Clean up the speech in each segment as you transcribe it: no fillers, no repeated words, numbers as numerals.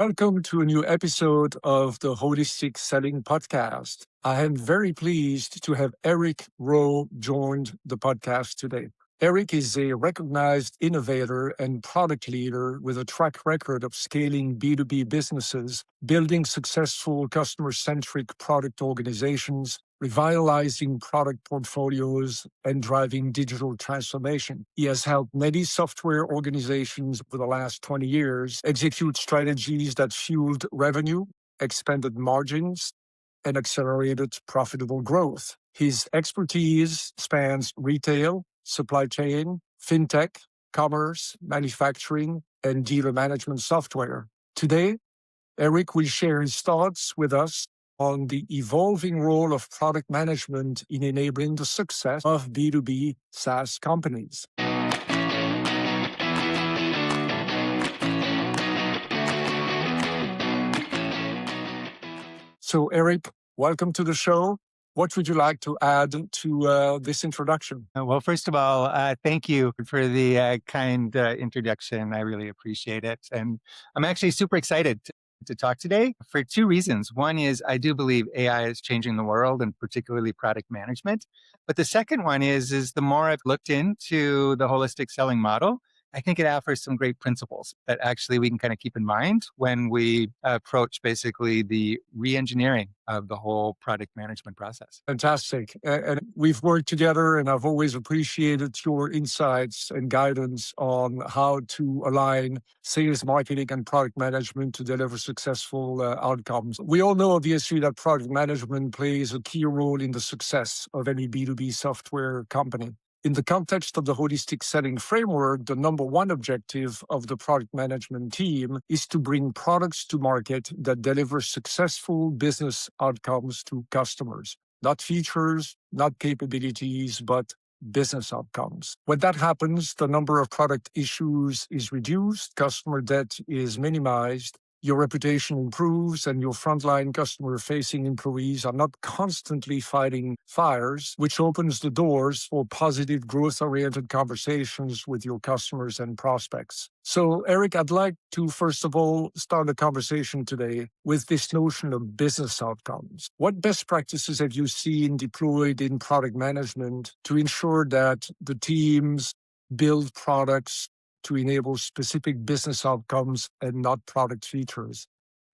Welcome to a new episode of the Holistic Selling Podcast. I am very pleased to have Erick Rowe joined the podcast today. Erick is a recognized innovator and product leader with a track record of scaling B2B businesses, building successful customer-centric product organizations, revitalizing product portfolios, and driving digital transformation. He has helped many software organizations over the last 20 years execute strategies that fueled revenue, expanded margins, and accelerated profitable growth. His expertise spans retail, supply chain, fintech, commerce, manufacturing, and dealer management software. Today, Erick will share his thoughts with us on the evolving role of product management in enabling the success of B2B SaaS companies. So, Erick, welcome to the show. What would you like to add to this introduction? Well, first of all, thank you for the kind introduction. I really appreciate it. And I'm actually super excited to talk today for two reasons. One is I do believe AI is changing the world and particularly product management. But the second one is the more I've looked into the holistic selling model, I think it offers some great principles that actually we can kind of keep in mind when we approach basically the re-engineering of the whole product management process. Fantastic. And we've worked together, and I've always appreciated your insights and guidance on how to align sales, marketing, and product management to deliver successful outcomes. We all know, obviously, that product management plays a key role in the success of any B2B software company. In the context of the holistic selling framework, the number one objective of the product management team is to bring products to market that deliver successful business outcomes to customers. Not features, not capabilities, but business outcomes. When that happens, the number of product issues is reduced, customer debt is minimized, your reputation improves, and your frontline customer-facing employees are not constantly fighting fires, which opens the doors for positive growth-oriented conversations with your customers and prospects. So, Erick, I'd like to, first of all, start a conversation today with this notion of business outcomes. What best practices have you seen deployed in product management to ensure that the teams build products to enable specific business outcomes and not product features?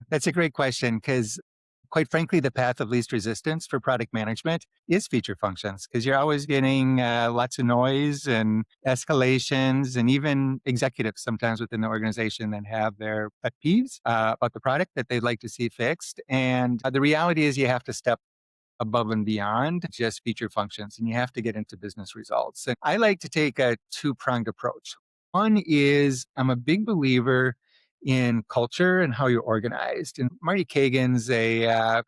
That's a great question because, quite frankly, the path of least resistance for product management is feature functions because you're always getting lots of noise and escalations, and even executives sometimes within the organization that have their pet peeves about the product that they'd like to see fixed. And the reality is you have to step above and beyond just feature functions, and you have to get into business results. And I like to take a two-pronged approach. One is I'm a big believer in culture and how you're organized. And Marty Kagan's a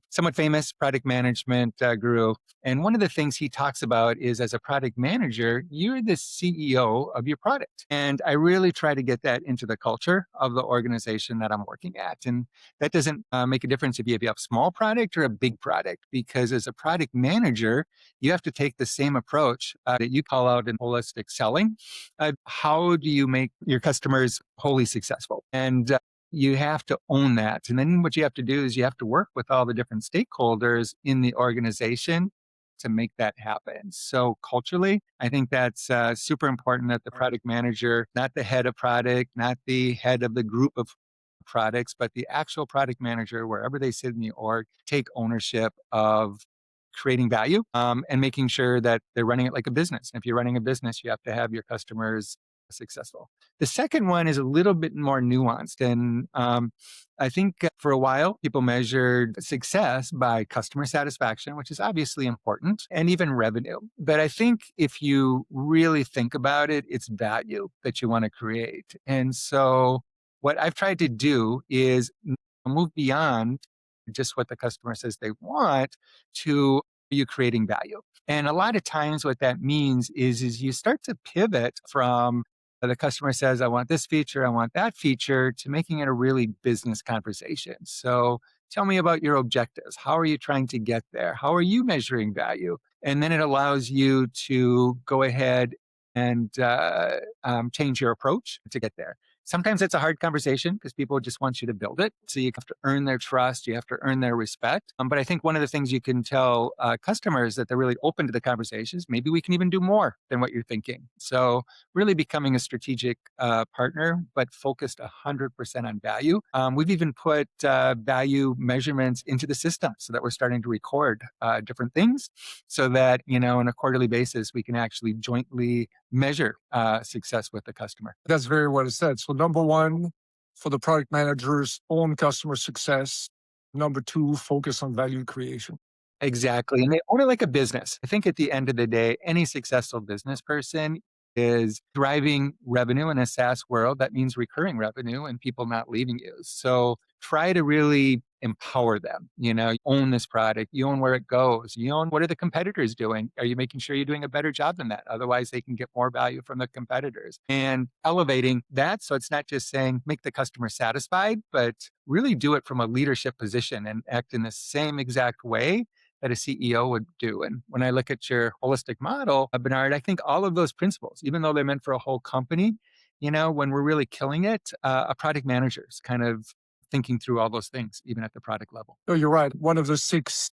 somewhat famous product management guru. And one of the things he talks about is as a product manager, you're the CEO of your product. And I really try to get that into the culture of the organization that I'm working at. And that doesn't make a difference if you have a small product or a big product, because as a product manager, you have to take the same approach that you call out in holistic selling. How do you make your customers wholly successful? And you have to own that. And then what you have to do is you have to work with all the different stakeholders in the organization to make that happen. So culturally, I think that's super important that the product manager, not the head of product, not the head of the group of products, but the actual product manager, wherever they sit in the org, take ownership of creating value and making sure that they're running it like a business. And if you're running a business, you have to have your customers successful. The second one is a little bit more nuanced. And I think for a while, people measured success by customer satisfaction, which is obviously important, and even revenue. But I think if you really think about it, it's value that you want to create. And so what I've tried to do is move beyond just what the customer says they want to you creating value. And a lot of times what that means is you start to pivot from the customer says, I want this feature, I want that feature, to making it a really business conversation. So tell me about your objectives. How are you trying to get there? How are you measuring value? And then it allows you to go ahead and change your approach to get there. Sometimes it's a hard conversation because people just want you to build it. So you have to earn their trust. You have to earn their respect. But I think one of the things you can tell customers that they're really open to the conversations, maybe we can even do more than what you're thinking. So really becoming a strategic partner, but focused 100% on value. We've even put value measurements into the system so that we're starting to record different things so that, on a quarterly basis, we can actually jointly measure success with the customer. That's very well said. So number one, for the product managers, own customer success. Number two, focus on value creation. Exactly. And they own it like a business. I think at the end of the day, any successful business person is driving revenue in a SaaS world. That means recurring revenue and people not leaving you. So try to really empower them. You own this product, you own where it goes, you own what are the competitors doing. Are you making sure you're doing a better job than that? Otherwise, they can get more value from the competitors and elevating that. So it's not just saying make the customer satisfied, but really do it from a leadership position and act in the same exact way that a CEO would do. And when I look at your holistic model, Bernard, I think all of those principles, even though they're meant for a whole company, when we're really killing it, a product manager is kind of thinking through all those things, even at the product level. Oh, you're right. One of the 6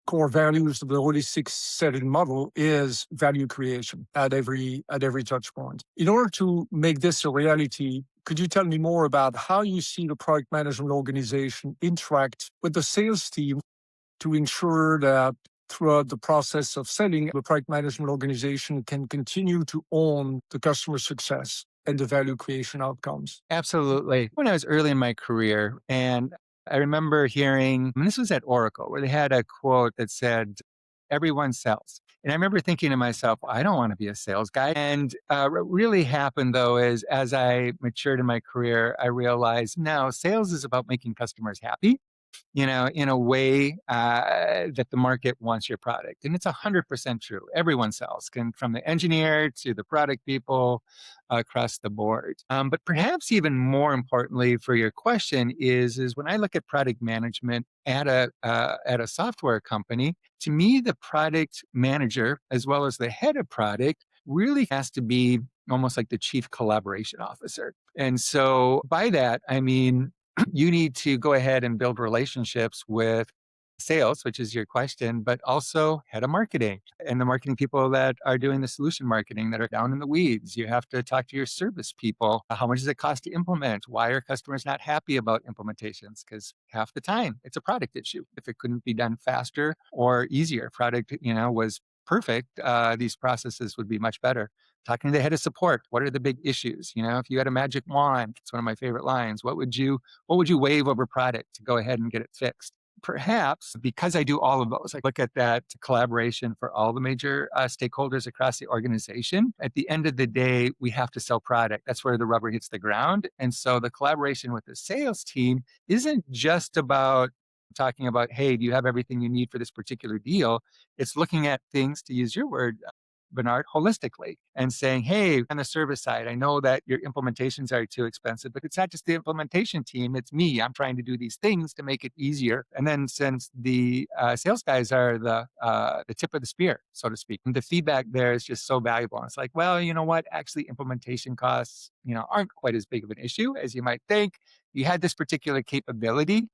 core values of the holistic selling model is value creation at every touch point. In order to make this a reality, could you tell me more about how you see the product management organization interact with the sales team to ensure that throughout the process of selling, the product management organization can continue to own the customer success and the value creation outcomes? Absolutely. When I was early in my career, and I remember hearing, and this was at Oracle, where they had a quote that said, everyone sells. And I remember thinking to myself, I don't want to be a sales guy. And what really happened, though, is as I matured in my career, I realized, no, sales is about making customers happy, in a way that the market wants your product. And it's 100% true. Everyone sells, from the engineer to the product people across the board. But perhaps even more importantly for your question is when I look at product management at a software company, to me, the product manager, as well as the head of product, really has to be almost like the chief collaboration officer. And so by that, I mean, you need to go ahead and build relationships with sales, which is your question, but also head of marketing and the marketing people that are doing the solution marketing that are down in the weeds. You have to talk to your service people. How much does it cost to implement? Why are customers not happy about implementations? Because half the time it's a product issue. If it couldn't be done faster or easier, product, was perfect, these processes would be much better. Talking to the head of support, what are the big issues? If you had a magic wand, it's one of my favorite lines. What would you wave over product to go ahead and get it fixed? Perhaps because I do all of those, I look at that collaboration for all the major stakeholders across the organization. At the end of the day, we have to sell product. That's where the rubber hits the ground. And so the collaboration with the sales team isn't just about talking about, hey, do you have everything you need for this particular deal? It's looking at things, to use your word, Bernard, holistically and saying, hey, on the service side, I know that your implementations are too expensive, but it's not just the implementation team, it's me. I'm trying to do these things to make it easier. And then since the sales guys are the tip of the spear, so to speak, the feedback there is just so valuable. And it's like, well, you know what? Actually, implementation costs, aren't quite as big of an issue as you might think. You had this particular capability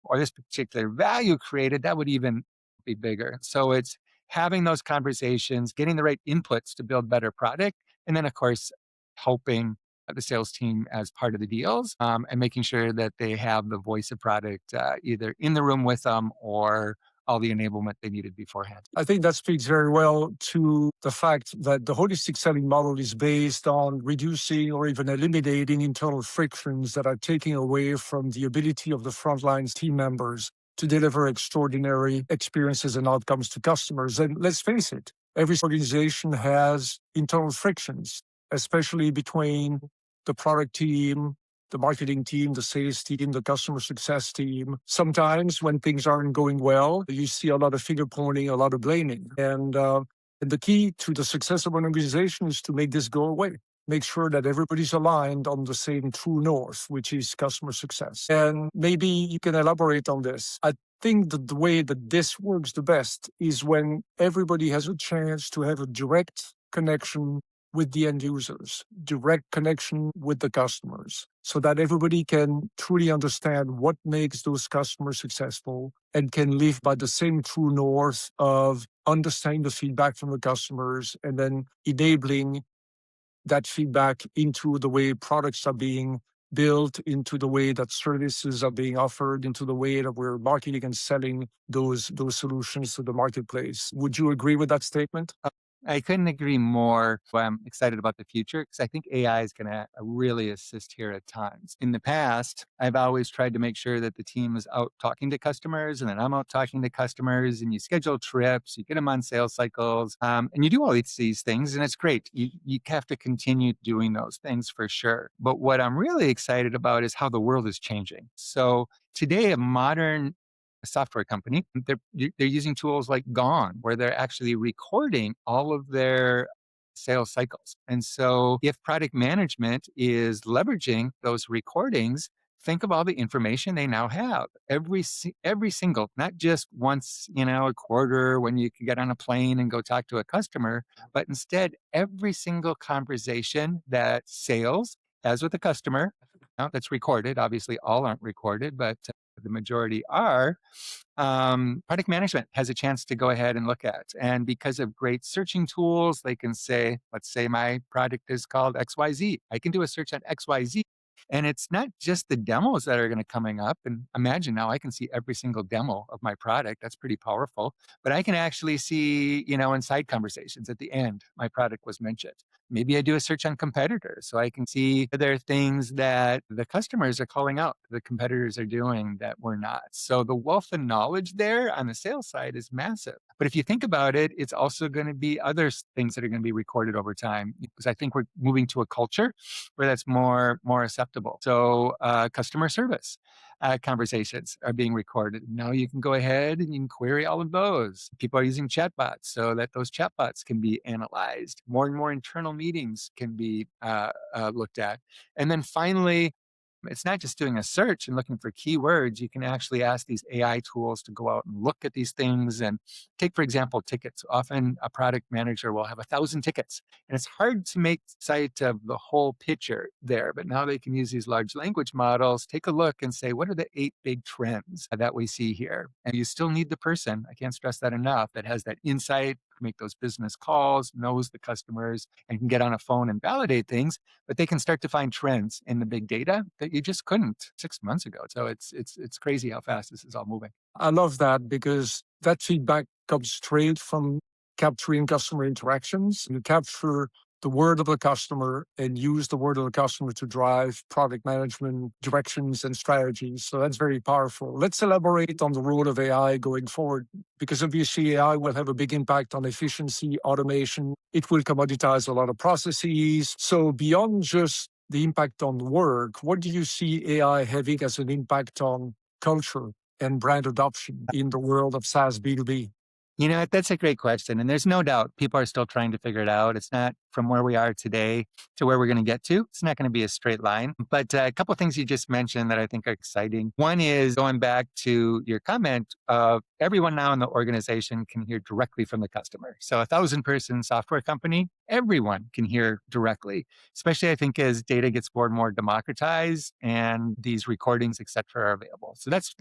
or this particular value created, that would even be bigger. So it's having those conversations, getting the right inputs to build better product, and then of course helping the sales team as part of the deals, and making sure that they have the voice of product either in the room with them or all the enablement they needed beforehand. I think that speaks very well to the fact that the holistic selling model is based on reducing or even eliminating internal frictions that are taking away from the ability of the frontline team members to deliver extraordinary experiences and outcomes to customers. And let's face it, every organization has internal frictions, especially between the product team, the marketing team, the sales team, the customer success team. Sometimes when things aren't going well, you see a lot of finger pointing, a lot of blaming. And the key to the success of an organization is to make this go away. Make sure that everybody's aligned on the same true north, which is customer success. And maybe you can elaborate on this. I think that the way that this works the best is when everybody has a chance to have a direct connection with the end users, direct connection with the customers, so that everybody can truly understand what makes those customers successful and can live by the same true north of understanding the feedback from the customers and then enabling that feedback into the way products are being built, into the way that services are being offered, into the way that we're marketing and selling those solutions to the marketplace. Would you agree with that statement? I couldn't agree more. I'm excited about the future because I think AI is going to really assist here at times. In the past, I've always tried to make sure that the team is out talking to customers and then I'm out talking to customers and you schedule trips, you get them on sales cycles, and you do all these things and it's great. You have to continue doing those things for sure. But what I'm really excited about is how the world is changing. So today, a modern software company, they're using tools like Gone, where they're actually recording all of their sales cycles. And so if product management is leveraging those recordings, think of all the information they now have. Every single, not just once, a quarter when you can get on a plane and go talk to a customer, but instead every single conversation that sales has with a customer, now that's recorded. Obviously, all aren't recorded, but the majority are, product management has a chance to go ahead and look at. And because of great searching tools, they can say, let's say my product is called XYZ. I can do a search on XYZ. And it's not just the demos that are going to coming up. And imagine now I can see every single demo of my product. That's pretty powerful. But I can actually see, in side conversations at the end, my product was mentioned. Maybe I do a search on competitors so I can see there are things that the customers are calling out, the competitors are doing that we're not. So the wealth of knowledge there on the sales side is massive. But if you think about it, it's also going to be other things that are going to be recorded over time because I think we're moving to a culture where that's more acceptable. So customer service conversations are being recorded. Now you can go ahead and you can query all of those. People are using chatbots so that those chatbots can be analyzed. More and more internal meetings can be looked at. And then finally, it's not just doing a search and looking for keywords. You can actually ask these AI tools to go out and look at these things and take, for example, tickets. Often a product manager will have 1,000 tickets and it's hard to make sight of the whole picture there. But now they can use these large language models, take a look and say, what are the 8 big trends that we see here? And you still need the person, I can't stress that enough, that has that insight, make those business calls, knows the customers, and can get on a phone and validate things, but they can start to find trends in the big data that you just couldn't 6 months ago. So it's crazy how fast this is all moving. I love that because that feedback comes straight from capturing customer interactions. You capture the word of the customer and use the word of the customer to drive product management directions and strategies. So that's very powerful. Let's elaborate on the role of AI going forward, because obviously AI will have a big impact on efficiency, automation. It will commoditize a lot of processes. So beyond just the impact on work, what do you see AI having as an impact on culture and brand adoption in the world of SaaS B2B? That's a great question. And there's no doubt people are still trying to figure it out. It's not from where we are today to where we're going to get to. It's not going to be a straight line. But a couple of things you just mentioned that I think are exciting. One is going back to your comment of everyone now in the organization can hear directly from the customer. So 1,000-person software company, everyone can hear directly, especially I think as data gets more and more democratized and these recordings, et cetera, are available. So that's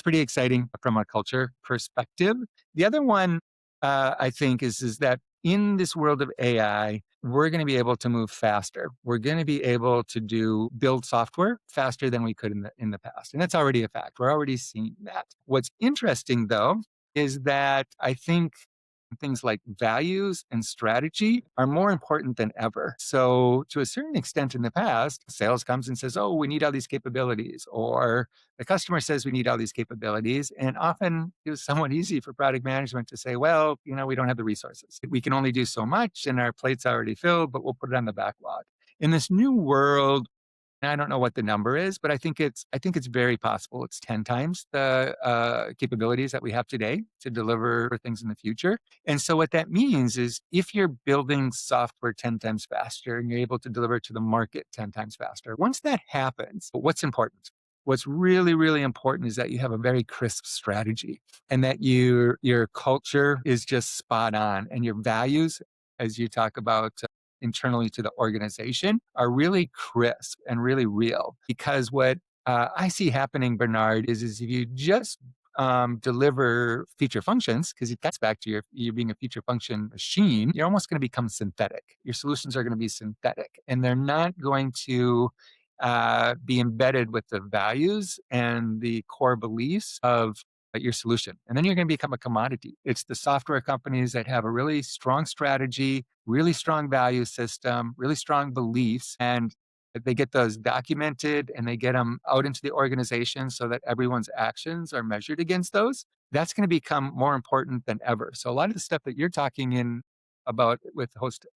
pretty exciting from a culture perspective. The other one, I think, is that in this world of AI, we're going to be able to move faster. We're going to be able to build software faster than we could in the past. And that's already a fact. We're already seeing that. What's interesting, though, is that I think things like values and strategy are more important than ever. So to a certain extent in the past, sales comes and says, oh, we need all these capabilities, or the customer says we need all these capabilities. And often it was somewhat easy for product management to say, well, we don't have the resources. We can only do so much and our plate's already filled, but we'll put it on the backlog. In this new world, I don't know what the number is, but I think it's very possible. It's 10 times the capabilities that we have today to deliver things in the future. And so what that means is if you're building software 10 times faster and you're able to deliver it to the market 10 times faster, once that happens, what's important? What's really, really important is that you have a very crisp strategy and that your culture is just spot on and your values as you talk about internally to the organization, are really crisp and really real. Because what I see happening, Bernard, is if you just deliver feature functions, because it gets back to you being a feature function machine, you're almost going to become synthetic. Your solutions are going to be synthetic, and they're not going to be embedded with the values and the core beliefs of your solution. And then you're going to become a commodity. It's the software companies that have a really strong strategy, really strong value system, really strong beliefs, and they get those documented and they get them out into the organization so that everyone's actions are measured against those. That's going to become more important than ever. So a lot of the stuff that you're talking in about with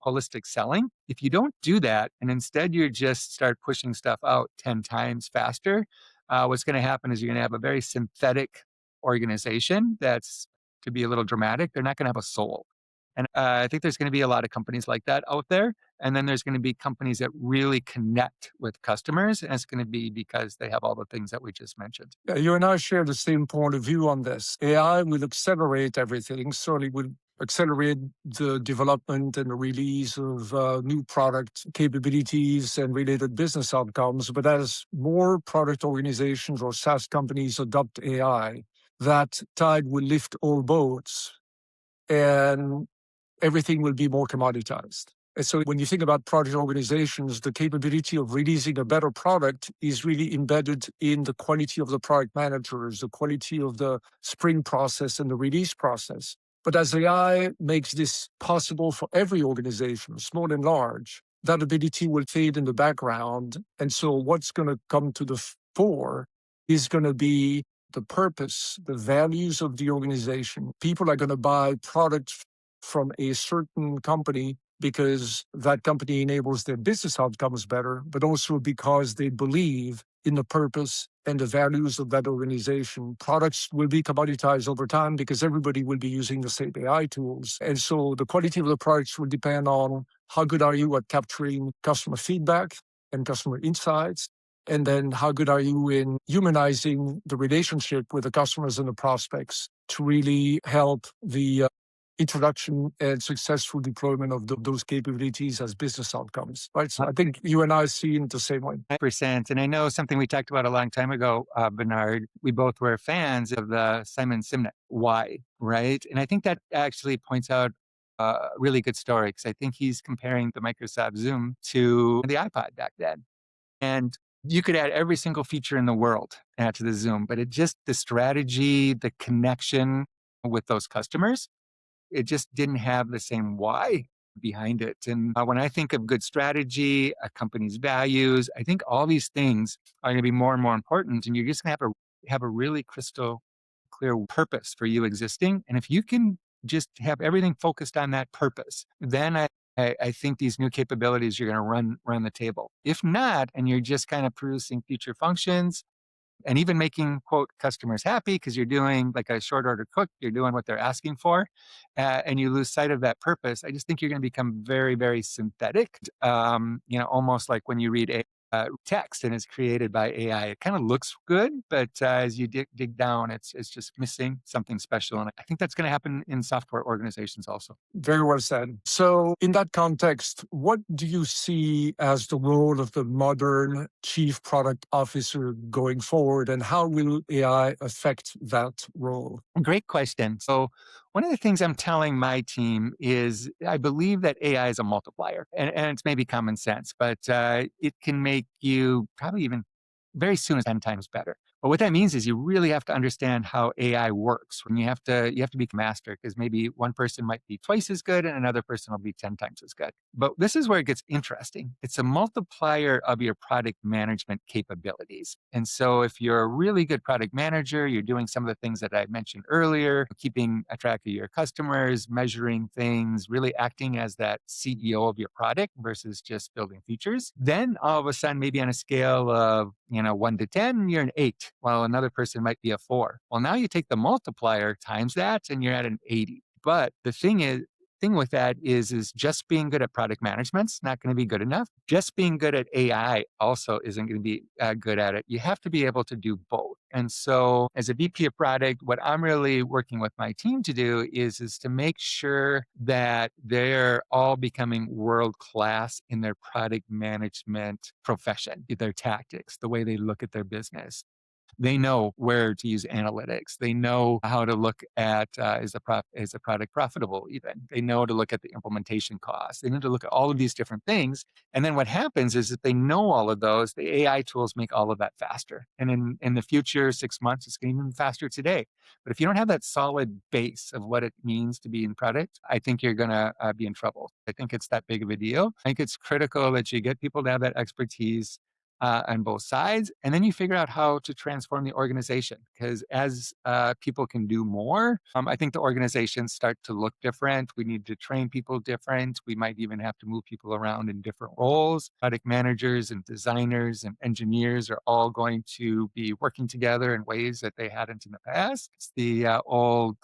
holistic selling, if you don't do that and instead you just start pushing stuff out 10 times faster, what's going to happen is you're going to have a very synthetic organization that's, to be a little dramatic, they're not going to have a soul. And I think there's going to be a lot of companies like that out there. And then there's going to be companies that really connect with customers. And it's going to be because they have all the things that we just mentioned. Yeah, you and I share the same point of view on this. AI will accelerate everything, certainly will accelerate the development and the release of new product capabilities and related business outcomes. But as more product organizations or SaaS companies adopt AI, that tide will lift all boats and everything will be more commoditized. And so when you think about product organizations, the capability of releasing a better product is really embedded in the quality of the product managers, the quality of the sprint process and the release process. But as AI makes this possible for every organization, small and large, that ability will fade in the background. And so what's going to come to the fore is going to be the purpose, the values of the organization. People are going to buy products from a certain company because that company enables their business outcomes better, but also because they believe in the purpose and the values of that organization. Products will be commoditized over time because everybody will be using the same AI tools. And so the quality of the products will depend on how good are you at capturing customer feedback and customer insights. And then how good are you in humanizing the relationship with the customers and the prospects to really help the introduction and successful deployment of those capabilities as business outcomes, right? So I think you and I see it the same way. 100%. And I know something we talked about a long time ago, Bernard, we both were fans of the Simon Sinek why, right? And I think that actually points out a really good story because I think he's comparing the Microsoft Zoom to the iPod back then. And you could add every single feature in the world to the Zoom, but the strategy, the connection with those customers, it just didn't have the same why behind it. And when I think of good strategy, a company's values, I think all these things are going to be more and more important. And you're just going to have a really crystal clear purpose for you existing. And if you can just have everything focused on that purpose, then I think these new capabilities you're going to run the table. If not, and you're just kind of producing feature functions, and even making, quote, customers happy because you're doing like a short order cook, you're doing what they're asking for, and you lose sight of that purpose, I just think you're going to become very, very synthetic. Almost like when you read text and it's created by AI. It kind of looks good, but as you dig down, it's just missing something special. And I think that's going to happen in software organizations also. Very well said. So in that context, what do you see as the role of the modern chief product officer going forward, and how will AI affect that role? Great question. So one of the things I'm telling my team is I believe that AI is a multiplier, and it's maybe common sense, but it can make you probably even very soon 10 times better. But what that means is you really have to understand how AI works. When you have to be master, because maybe one person might be twice as good and another person will be 10 times as good. But this is where it gets interesting. It's a multiplier of your product management capabilities. And so if you're a really good product manager, you're doing some of the things that I mentioned earlier, keeping a track of your customers, measuring things, really acting as that CEO of your product versus just building features. Then all of a sudden, maybe on a scale of 1 to 10, you're an 8, while another person might be a 4. Well, now you take the multiplier times that and you're at an 80. But the thing with that is just being good at product management's not going to be good enough. Just being good at AI also isn't going to be good at it. You have to be able to do both. And so as a VP of product, what I'm really working with my team to do is to make sure that they're all becoming world class in their product management profession, their tactics, the way they look at their business. They know where to use analytics. They know how to look at is the product profitable even. They know to look at the implementation costs. They need to look at all of these different things. And then what happens is that they know all of those, the AI tools make all of that faster. And in the future, 6 months, it's getting even faster today. But if you don't have that solid base of what it means to be in product, I think you're going to be in trouble. I think it's that big of a deal. I think it's critical that you get people to have that expertise on both sides. And then you figure out how to transform the organization. Because as people can do more, I think the organizations start to look different. We need to train people different. We might even have to move people around in different roles. Product managers and designers and engineers are all going to be working together in ways that they hadn't in the past. It's the old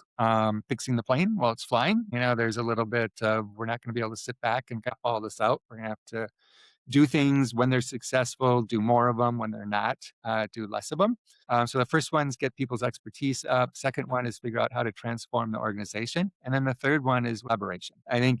fixing the plane while it's flying. There's a little bit of we're not going to be able to sit back and cut all this out. We're going to have to do things when they're successful, do more of them. When they're not, do less of them. So the first one is get people's expertise up. Second one is figure out how to transform the organization. And then the third one is collaboration. I think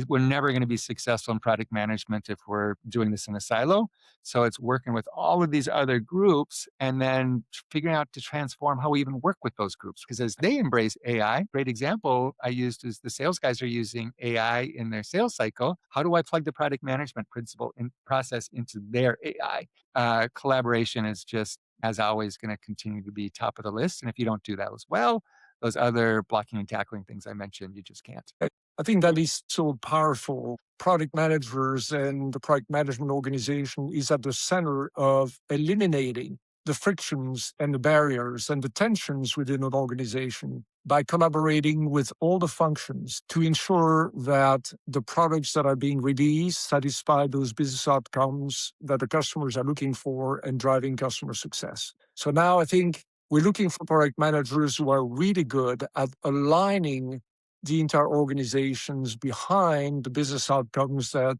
we're never going to be successful in product management if we're doing this in a silo. So it's working with all of these other groups and then figuring out to transform how we even work with those groups. Because as they embrace AI, great example I used is the sales guys are using AI in their sales cycle. How do I plug the product management principle and process into their AI? Collaboration is just, as always, going to continue to be top of the list. And if you don't do that as well, those other blocking and tackling things I mentioned, you just can't. I think that is so powerful. Product managers and the product management organization is at the center of eliminating the frictions and the barriers and the tensions within an organization by collaborating with all the functions to ensure that the products that are being released satisfy those business outcomes that the customers are looking for and driving customer success. So now I think we're looking for product managers who are really good at aligning the entire organizations behind the business outcomes that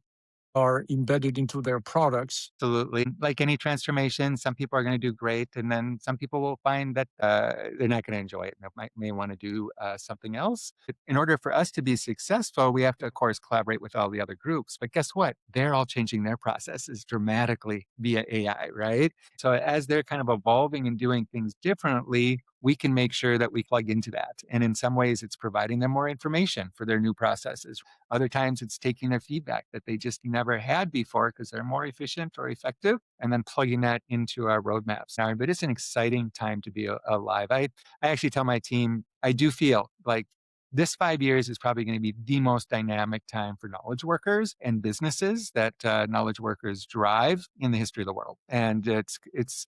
are embedded into their products. Absolutely. Like any transformation, some people are going to do great, and then some people will find that they're not going to enjoy it and may want to do something else. But in order for us to be successful, we have to, of course, collaborate with all the other groups. But guess what? They're all changing their processes dramatically via AI, right? So as they're kind of evolving and doing things differently, we can make sure that we plug into that. And in some ways, it's providing them more information for their new processes. Other times, it's taking their feedback that they just never had before because they're more efficient or effective, and then plugging that into our roadmaps. Now, but it's an exciting time to be alive. I actually tell my team, I do feel like this 5 years is probably going to be the most dynamic time for knowledge workers and businesses that knowledge workers drive in the history of the world. And it's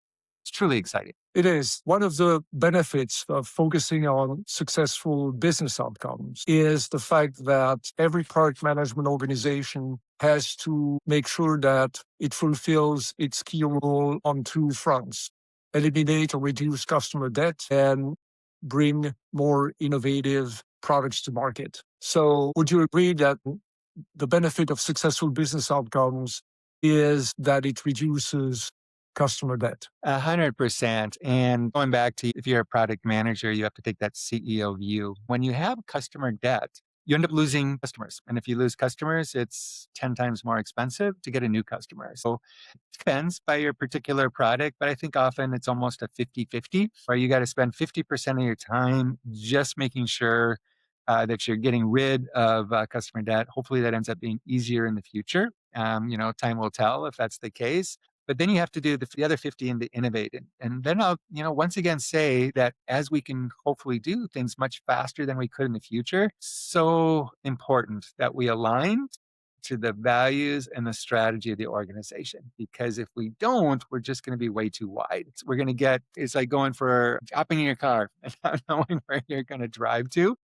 truly exciting. It is. One of the benefits of focusing on successful business outcomes is the fact that every product management organization has to make sure that it fulfills its key role on two fronts: eliminate or reduce customer debt and bring more innovative products to market. So would you agree that the benefit of successful business outcomes is that it reduces customer debt? 100%. And going back to if you're a product manager, you have to take that CEO view. When you have customer debt, you end up losing customers. And if you lose customers, it's 10 times more expensive to get a new customer. So it depends by your particular product, but I think often it's almost a 50-50, where you got to spend 50% of your time just making sure that you're getting rid of customer debt. Hopefully that ends up being easier in the future. Time will tell if that's the case. But then you have to do the other 50 and to innovate. And then I'll, once again say that as we can hopefully do things much faster than we could in the future, so important that we align to the values and the strategy of the organization. Because if we don't, we're just going to be way too wide. We're going to it's like hopping in your car and not knowing where you're going to drive to.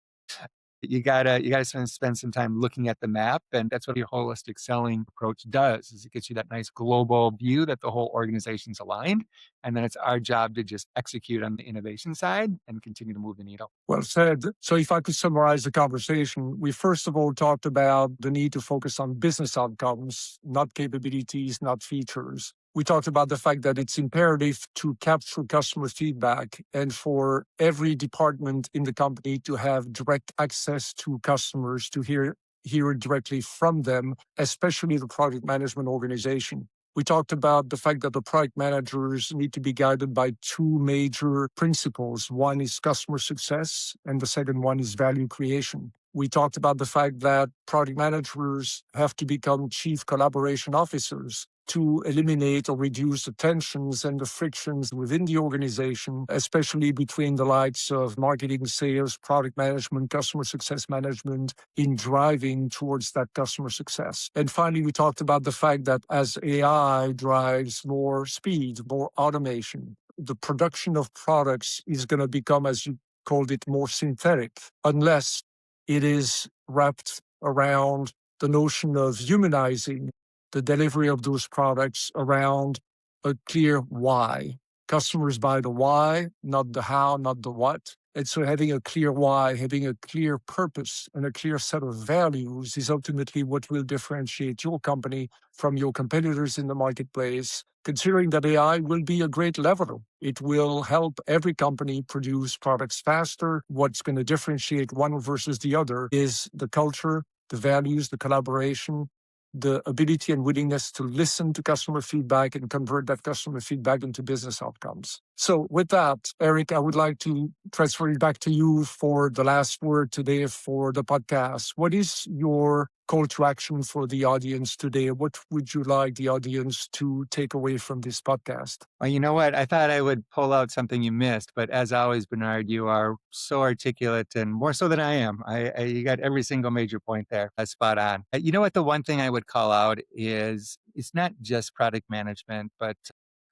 You gotta spend some time looking at the map, and that's what your holistic selling approach does. Is it gets you that nice global view that the whole organization's aligned, and then it's our job to just execute on the innovation side and continue to move the needle. Well said. So if I could summarize the conversation, we first of all talked about the need to focus on business outcomes, not capabilities, not features. We talked about the fact that it's imperative to capture customer feedback and for every department in the company to have direct access to customers to hear it directly from them, especially the product management organization. We talked about the fact that the product managers need to be guided by two major principles. One is customer success, and the second one is value creation. We talked about the fact that product managers have to become chief collaboration officers to eliminate or reduce the tensions and the frictions within the organization, especially between the likes of marketing, sales, product management, customer success management, in driving towards that customer success. And finally, we talked about the fact that as AI drives more speed, more automation, the production of products is going to become, as you called it, more synthetic, unless it is wrapped around the notion of humanizing the delivery of those products around a clear why. Customers buy the why, not the how, not the what. And so having a clear why, having a clear purpose and a clear set of values is ultimately what will differentiate your company from your competitors in the marketplace, considering that AI will be a great leveler. It will help every company produce products faster. What's going to differentiate one versus the other is the culture, the values, the collaboration, the ability and willingness to listen to customer feedback and convert that customer feedback into business outcomes. So with that, Erick, I would like to transfer it back to you for the last word today for the podcast. What is your call to action for the audience today? What would you like the audience to take away from this podcast? Well, you know what? I thought I would pull out something you missed, but as always, Bernard, you are so articulate and more so than I am. You got every single major point there. Spot on. You know what? The one thing I would call out is it's not just product management, but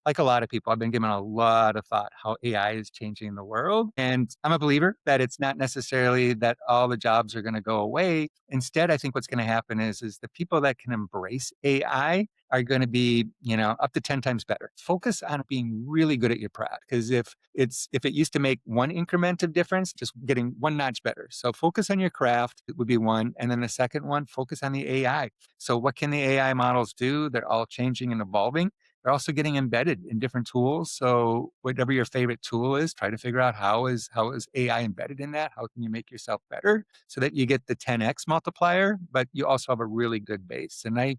like a lot of people, I've been giving a lot of thought how AI is changing the world. And I'm a believer that it's not necessarily that all the jobs are going to go away. Instead, I think what's going to happen is the people that can embrace AI are going to be, up to 10 times better. Focus on being really good at your craft. Because if it used to make one increment of difference, just getting one notch better. So focus on your craft would be one. And then the second one, focus on the AI. So what can the AI models do? They're all changing and evolving. They're also getting embedded in different tools. So whatever your favorite tool is, try to figure out how is AI embedded in that? How can you make yourself better so that you get the 10x multiplier, but you also have a really good base. And I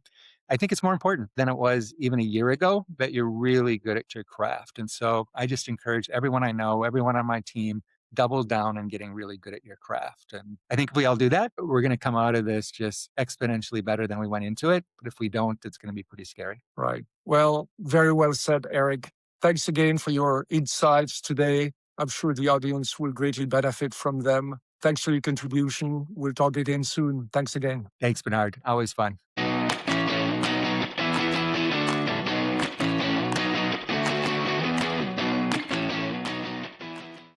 think it's more important than it was even a year ago that you're really good at your craft. And so I just encourage everyone I know, everyone on my team, double down on getting really good at your craft. And I think if we all do that, we're going to come out of this just exponentially better than we went into it. But if we don't, it's going to be pretty scary. Right. Well, very well said, Erick. Thanks again for your insights today. I'm sure the audience will greatly benefit from them. Thanks for your contribution. We'll talk again soon. Thanks again. Thanks, Bernard. Always fun.